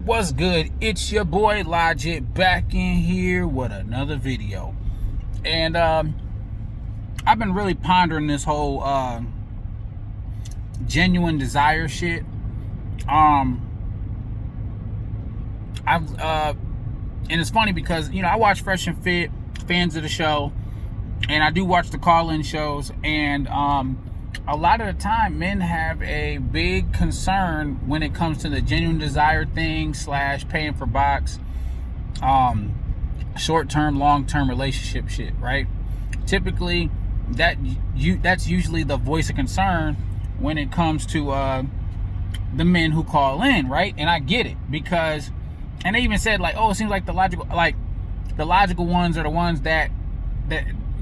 What's good? It's your boy Logic back in here with another video. And I've been really pondering this whole genuine desire shit. I've and it's funny because I watch Fresh and Fit, fans of the show, and I do watch the call-in shows, and a lot of the time men have a big concern when it comes to the genuine desire thing / paying for box, short-term, long-term relationship shit, right? Typically that's usually the voice of concern when it comes to the men who call in, right? And I get it, because, and they even said, like, oh, it seems like the logical ones are the ones that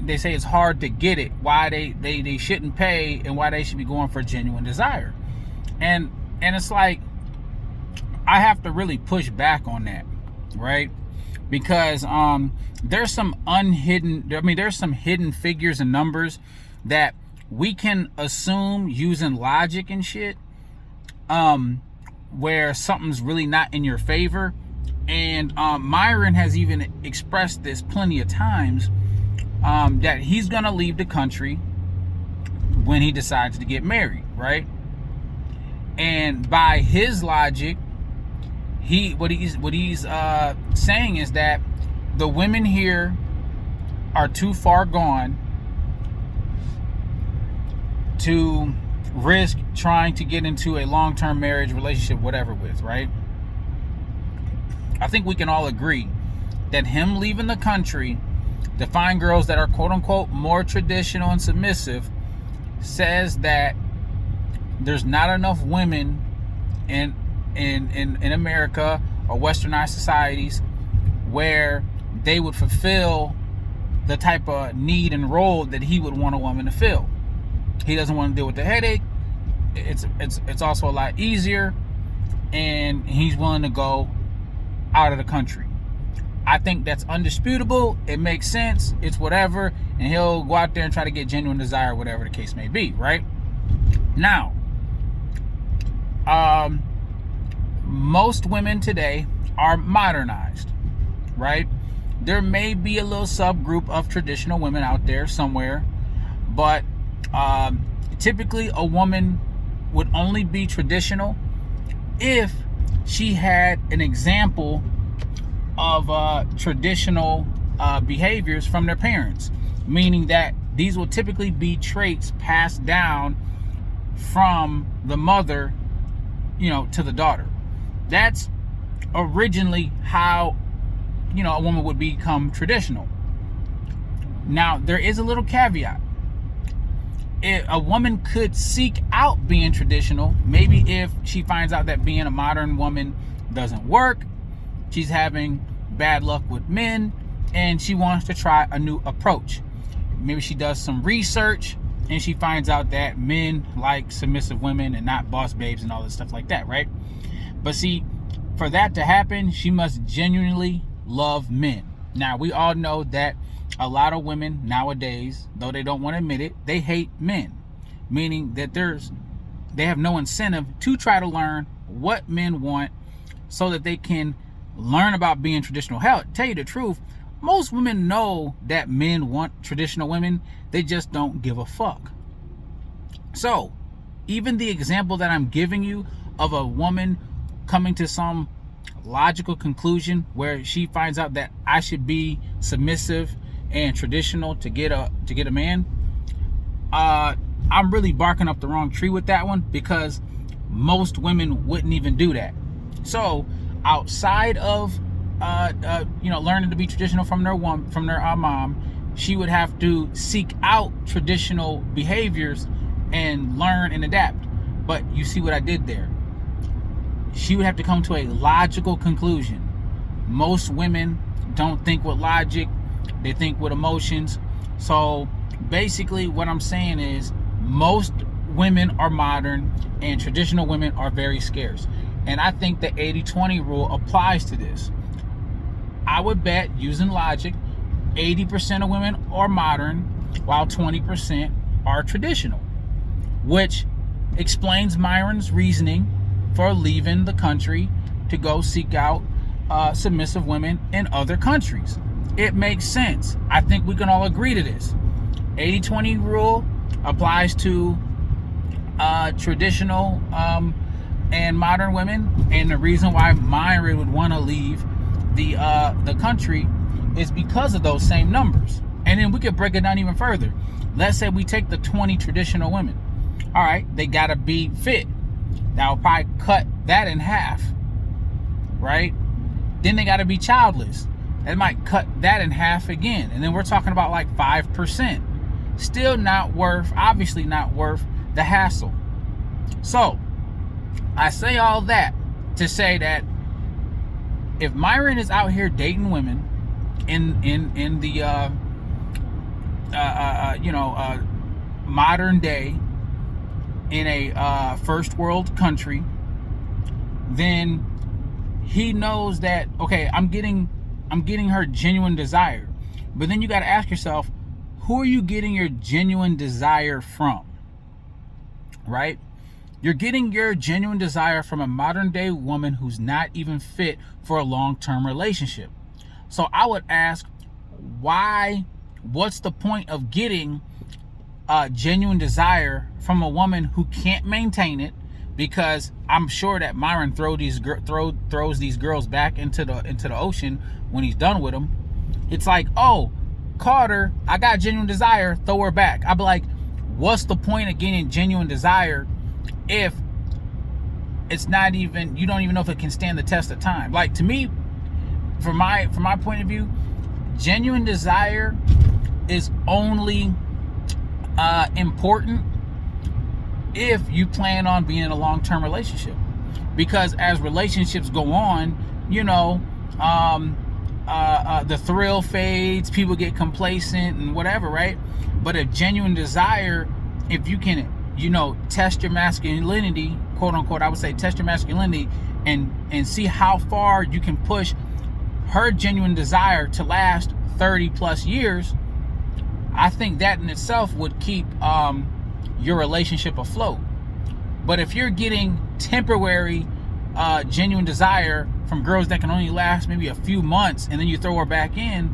they say it's hard to get it, why they shouldn't pay, and why they should be going for genuine desire. And it's like, I have to really push back on that, right? Because there's some hidden figures and numbers that we can assume using logic and shit, where something's really not in your favor. And Myron has even expressed this plenty of times, that he's gonna leave the country when he decides to get married, right? And by his logic, what he's saying is that the women here are too far gone to risk trying to get into a long-term marriage, relationship, whatever, with, right? I think we can all agree that him leaving the country to find girls that are quote-unquote more traditional and submissive says that there's not enough women in America or westernized societies where they would fulfill the type of need and role that he would want a woman to fill. He doesn't want to deal with the headache. It's also a lot easier, and he's willing to go out of the country. I think that's undisputable. It makes sense. It's whatever. And he'll go out there and try to get genuine desire, whatever the case may be, right? Now, most women today are modernized, right? There may be a little subgroup of traditional women out there somewhere, but typically a woman would only be traditional if she had an example of traditional behaviors from their parents, meaning that these will typically be traits passed down from the mother, to the daughter. That's originally how a woman would become traditional. Now, there is a little caveat. A woman could seek out being traditional, maybe if she finds out that being a modern woman doesn't work, she's having bad luck with men, and she wants to try a new approach. Maybe she does some research and she finds out that men like submissive women and not boss babes and all this stuff like that, right? But see, for that to happen, she must genuinely love men. Now, we all know that a lot of women nowadays, though they don't want to admit it, they hate men, meaning that they have no incentive to try to learn what men want so that they can learn about being traditional. Hell, tell you the truth, most women know that men want traditional women, they just don't give a fuck. So even the example that I'm giving you of a woman coming to some logical conclusion where she finds out that I should be submissive and traditional to get a man, I'm really barking up the wrong tree with that one, because most women wouldn't even do that. So outside of learning to be traditional from their mom, she would have to seek out traditional behaviors and learn and adapt. But you see what I did there? She would have to come to a logical conclusion. Most women don't think with logic, they think with emotions. So basically what I'm saying is, most women are modern and traditional women are very scarce. And I think the 80-20 rule applies to this. I would bet, using logic, 80% of women are modern while 20% are traditional, which explains Myron's reasoning for leaving the country to go seek out submissive women in other countries. It makes sense. I think we can all agree to this. 80-20 rule applies to traditional and modern women, and the reason why Myron would want to leave the country is because of those same numbers. And then we could break it down even further. Let's say we take the 20 traditional women. All right, they gotta be fit. That will probably cut that in half, right? Then they gotta be childless. That might cut that in half again. And then we're talking about like 5%. Still not worth, obviously not worth the hassle. So I say all that to say that if Myron is out here dating women in the modern day in a first world country, then he knows that, okay, I'm getting her genuine desire. But then you got to ask yourself, who are you getting your genuine desire from? Right? You're getting your genuine desire from a modern day woman who's not even fit for a long-term relationship. So I would ask, what's the point of getting genuine desire from a woman who can't maintain it? Because I'm sure that Myron throws these girls back into the ocean when he's done with them. It's like, oh, Carter, I got genuine desire, throw her back. I'd be like, what's the point of getting genuine desire if it's not even, you don't even know if it can stand the test of time? Like, to me, from my point of view, genuine desire is only important if you plan on being in a long-term relationship. Because as relationships go on, the thrill fades, people get complacent and whatever, right? But if genuine desire, if you can, test your masculinity, quote unquote, I would say test your masculinity and see how far you can push her genuine desire to last 30 plus years, I think that in itself would keep your relationship afloat. But if you're getting temporary genuine desire from girls that can only last maybe a few months and then you throw her back in,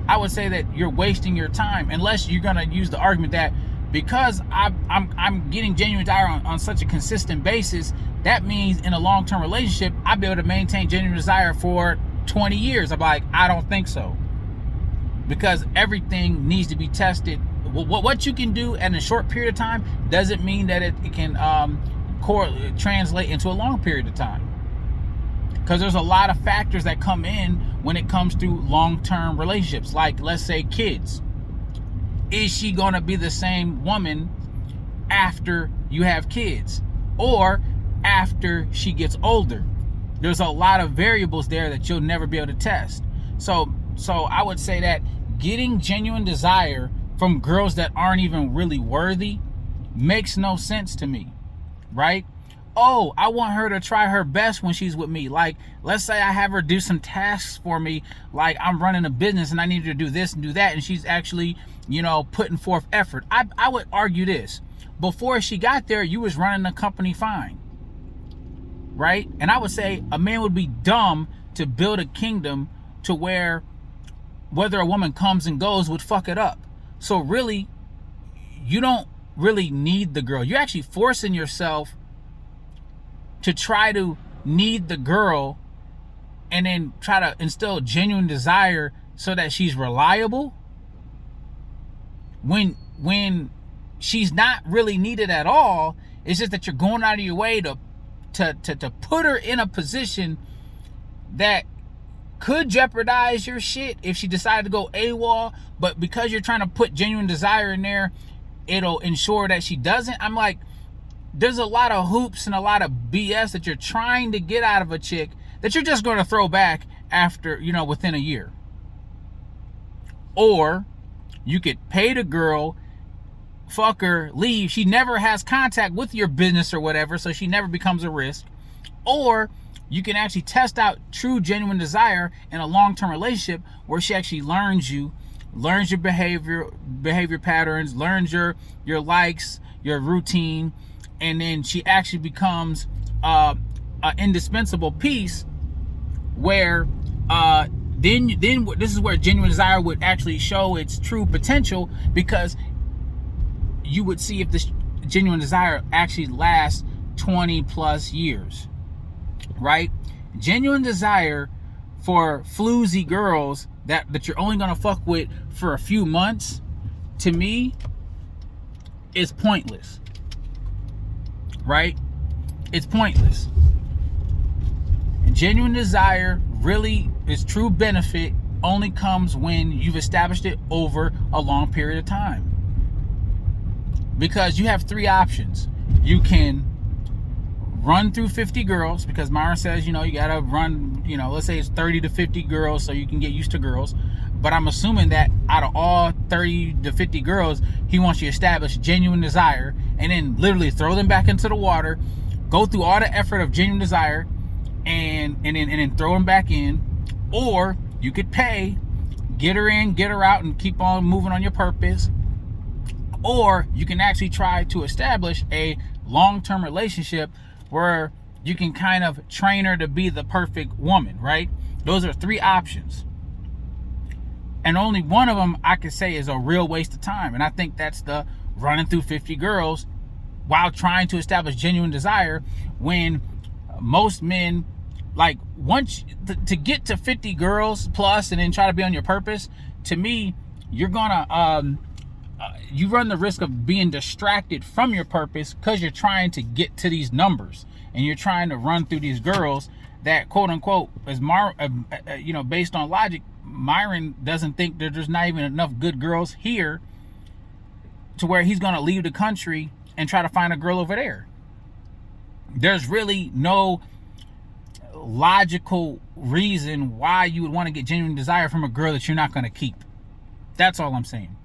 I would say that you're wasting your time, unless you're gonna use the argument that because I'm getting genuine desire on such a consistent basis, that means in a long-term relationship I'll be able to maintain genuine desire for 20 years. I'm like, I don't think so, because everything needs to be tested. What you can do in a short period of time doesn't mean that it can translate into a long period of time, because there's a lot of factors that come in when it comes to long-term relationships. Like, let's say kids. Is she going to be the same woman after you have kids or after she gets older? There's a lot of variables there that you'll never be able to test. So I would say that getting genuine desire from girls that aren't even really worthy makes no sense to me, right? Oh, I want her to try her best when she's with me. Like, let's say I have her do some tasks for me, like I'm running a business and I need her to do this and do that, and she's actually, putting forth effort. I would argue this. Before she got there, you was running the company fine, right? And I would say a man would be dumb to build a kingdom to where whether a woman comes and goes would fuck it up. So really, you don't really need the girl. You're actually forcing yourself to try to need the girl and then try to instill genuine desire so that she's reliable when she's not really needed at all. It's just that you're going out of your way to put her in a position that could jeopardize your shit if she decided to go AWOL, but because you're trying to put genuine desire in there, it'll ensure that she doesn't. I'm like, there's a lot of hoops and a lot of BS that you're trying to get out of a chick that you're just going to throw back after, within a year. Or you could pay the girl, fuck her, leave. She never has contact with your business or whatever, so she never becomes a risk. Or you can actually test out true genuine desire in a long-term relationship where she actually learns your behavior patterns, learns your likes, your routine, and then she actually becomes an indispensable piece where then this is where genuine desire would actually show its true potential, because you would see if this genuine desire actually lasts 20 plus years, right? Genuine desire for floozy girls that you're only gonna fuck with for a few months, to me, is pointless, right? It's pointless. Genuine desire, really, its true benefit only comes when you've established it over a long period of time. Because you have three options. You can run through 50 girls, because Myron says, you gotta run, let's say it's 30 to 50 girls so you can get used to girls. But I'm assuming that out of all 30 to 50 girls, he wants you to establish genuine desire and then literally throw them back into the water, go through all the effort of genuine desire, and then throw them back in. Or you could pay, get her in, get her out, and keep on moving on your purpose. Or you can actually try to establish a long-term relationship where you can kind of train her to be the perfect woman, right? Those are three options. And only one of them I could say is a real waste of time. And I think that's the running through 50 girls while trying to establish genuine desire, when most men, like, once to get to 50 girls plus and then try to be on your purpose, to me, you're gonna you run the risk of being distracted from your purpose, because you're trying to get to these numbers and you're trying to run through these girls that, quote unquote, as based on logic, Myron doesn't think that there's not even enough good girls here to where he's gonna leave the country and try to find a girl over there. There's really no logical reason why you would want to get genuine desire from a girl that you're not going to keep. That's all I'm saying.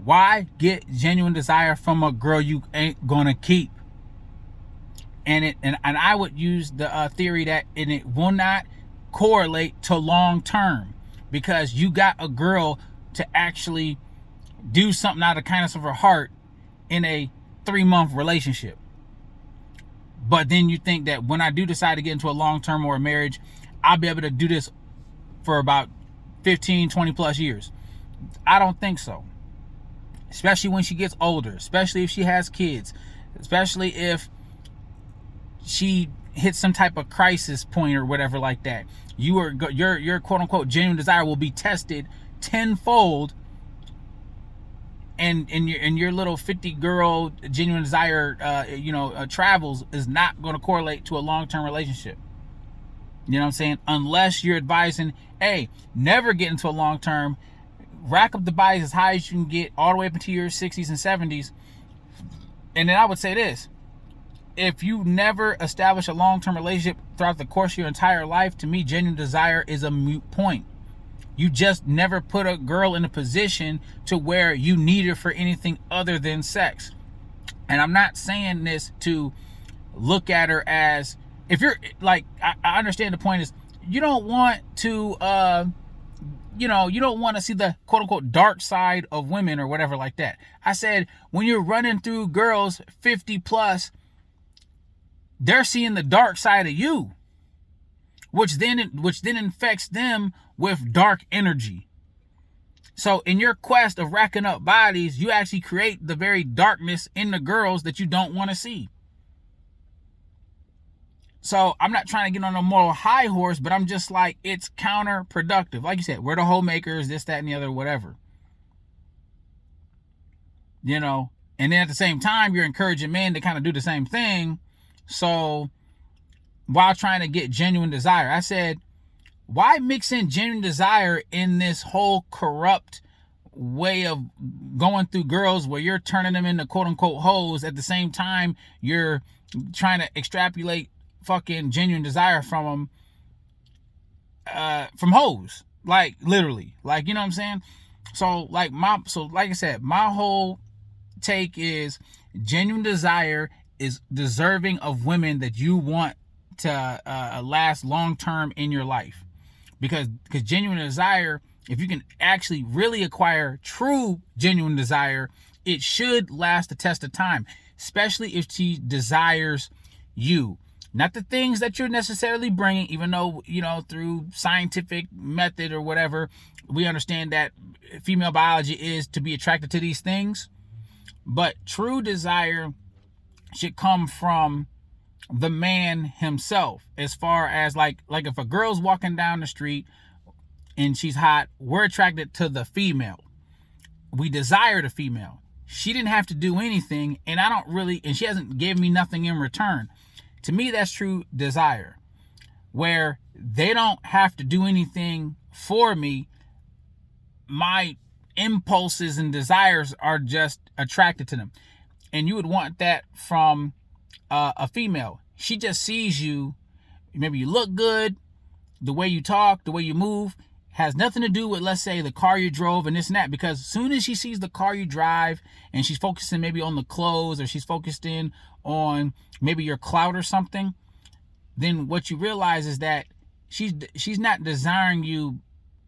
Why get genuine desire from a girl you ain't going to keep? And I would use the theory that it will not correlate to long term, because you got a girl to actually do something out of the kindness of her heart in a 3-month relationship. But then you think that when I do decide to get into a long-term or a marriage, I'll be able to do this for about 15, 20 plus years. I don't think so. Especially when she gets older, especially if she has kids, especially if she hits some type of crisis point or whatever like that. Your quote-unquote genuine desire will be tested tenfold, and your little 50 girl genuine desire travels is not going to correlate to a long-term relationship. You know what I'm saying? Unless you're advising, hey, never get into a long-term, rack up the bodies as high as you can get all the way up into your 60s and 70s. And then I would say this: if you never establish a long-term relationship throughout the course of your entire life, to me, genuine desire is a moot point. You just never put a girl in a position to where you need her for anything other than sex. And I'm not saying this to look at her as, if you're like, I understand the point is, you don't want to, you don't want to see the quote unquote dark side of women or whatever like that. I said, when you're running through girls 50 plus, they're seeing the dark side of you, which then infects them with dark energy. So in your quest of racking up bodies, you actually create the very darkness in the girls that you don't want to see. So I'm not trying to get on a moral high horse, but I'm just like, it's counterproductive. Like you said, we're the homemakers, this, that, and the other, whatever. And then at the same time, you're encouraging men to kind of do the same thing. So while trying to get genuine desire, I said, why mix in genuine desire in this whole corrupt way of going through girls where you're turning them into quote unquote hoes, at the same time you're trying to extrapolate fucking genuine desire from them, from hoes, like literally, like, you know what I'm saying? So like I said, my whole take is genuine desire is deserving of women that you want to last long term in your life. Because genuine desire, if you can actually really acquire true genuine desire, it should last the test of time, especially if she desires you. Not the things that you're necessarily bringing, even though, through scientific method or whatever, we understand that female biology is to be attracted to these things. But true desire should come from the man himself. As far as like if a girl's walking down the street and she's hot, we're attracted to the female. We desire the female. She didn't have to do anything, and she hasn't given me nothing in return. To me, that's true desire, where they don't have to do anything for me. My impulses and desires are just attracted to them. And you would want that from a female. She just sees you. Maybe you look good, the way you talk, the way you move, has nothing to do with, let's say, the car you drove and this and that. Because as soon as she sees the car you drive and she's focusing maybe on the clothes, or she's focused in on maybe your clout or something, then what you realize is that she's not desiring you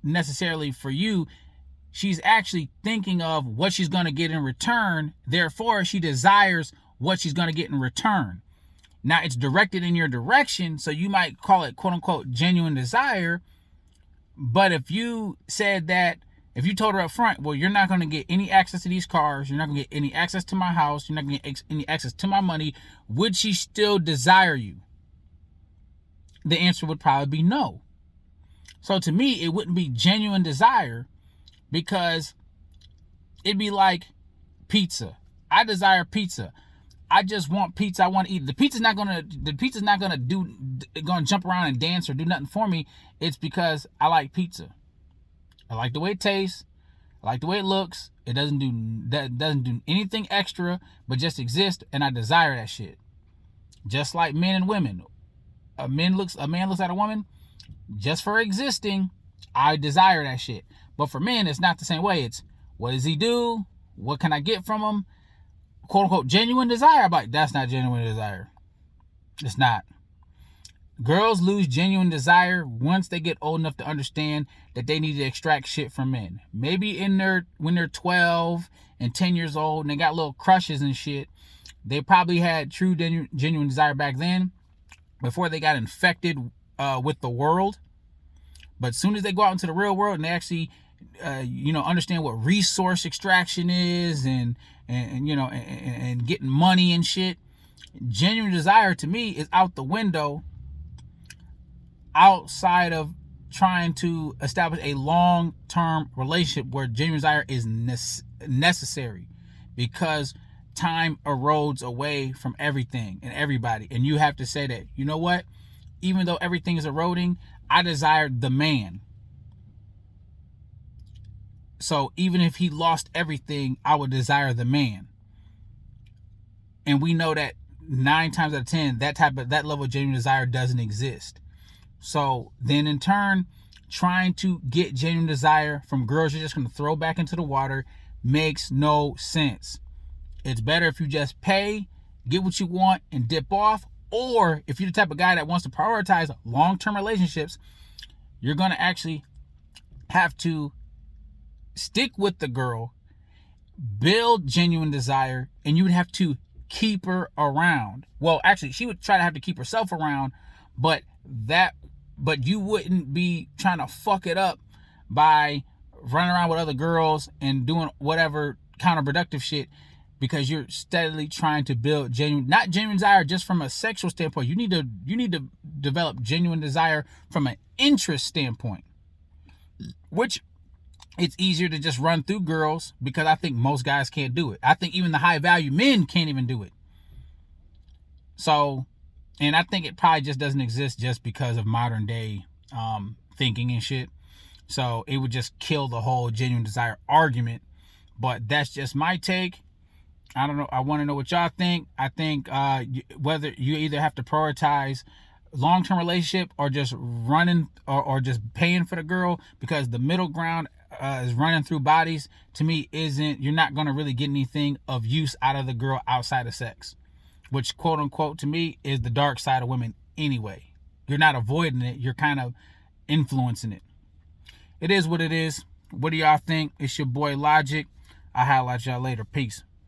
necessarily for you. She's actually thinking of what she's going to get in return. Therefore, she desires what she's going to get in return. Now, it's directed in your direction, so you might call it, quote unquote, genuine desire. But if you told her up front, well, you're not going to get any access to these cars, you're not going to get any access to my house, you're not going to get any access to my money, would she still desire you? The answer would probably be no. So to me, it wouldn't be genuine desire, because it'd be like pizza. I desire pizza. I just want pizza. I want to eat. The pizza's not gonna jump around and dance or do nothing for me. It's because I like pizza. I like the way it tastes. I like the way it looks. It doesn't do anything extra, but just exist, and I desire that shit. Just like men and women. A man looks at a woman just for existing. I desire that shit. But for men, it's not the same way. It's, what does he do? What can I get from him? Quote unquote, genuine desire. I'm like, that's not genuine desire. It's not. Girls lose genuine desire once they get old enough to understand that they need to extract shit from men. Maybe when they're 12 and 10 years old and they got little crushes and shit, they probably had true genuine desire back then, before they got infected with the world. But as soon as they go out into the real world and they actually understand what resource extraction is and getting money and shit, genuine desire to me is out the window, outside of trying to establish a long-term relationship where genuine desire is necessary, because time erodes away from everything and everybody. And you have to say that, you know what? Even though everything is eroding, I desire the man. So even if he lost everything, I would desire the man. And we know that 9 times out of 10, that level of genuine desire doesn't exist. So then in turn, trying to get genuine desire from girls you're just going to throw back into the water makes no sense. It's better if you just pay, get what you want, and dip off. Or if you're the type of guy that wants to prioritize long-term relationships, you're going to actually have to stick with the girl, build genuine desire, and you would have to keep her around. Well, actually, she would try to have to keep herself around, but you wouldn't be trying to fuck it up by running around with other girls and doing whatever counterproductive shit, because you're steadily trying to build not genuine desire just from a sexual standpoint. You need to develop genuine desire from an interest standpoint, which it's easier to just run through girls, because I think most guys can't do it. I think even the high value men can't even do it. So, and I think it probably just doesn't exist just because of modern day thinking and shit. So it would just kill the whole genuine desire argument. But that's just my take. I don't know. I want to know what y'all think. I think whether you either have to prioritize long-term relationship or just running or just paying for the girl, because the middle ground is running through bodies, to me you're not going to really get anything of use out of the girl outside of sex, which quote unquote to me is the dark side of women anyway. You're not avoiding it. You're kind of influencing it. It is what it is. What do y'all think? It's your boy Logic. I'll highlight y'all later. Peace.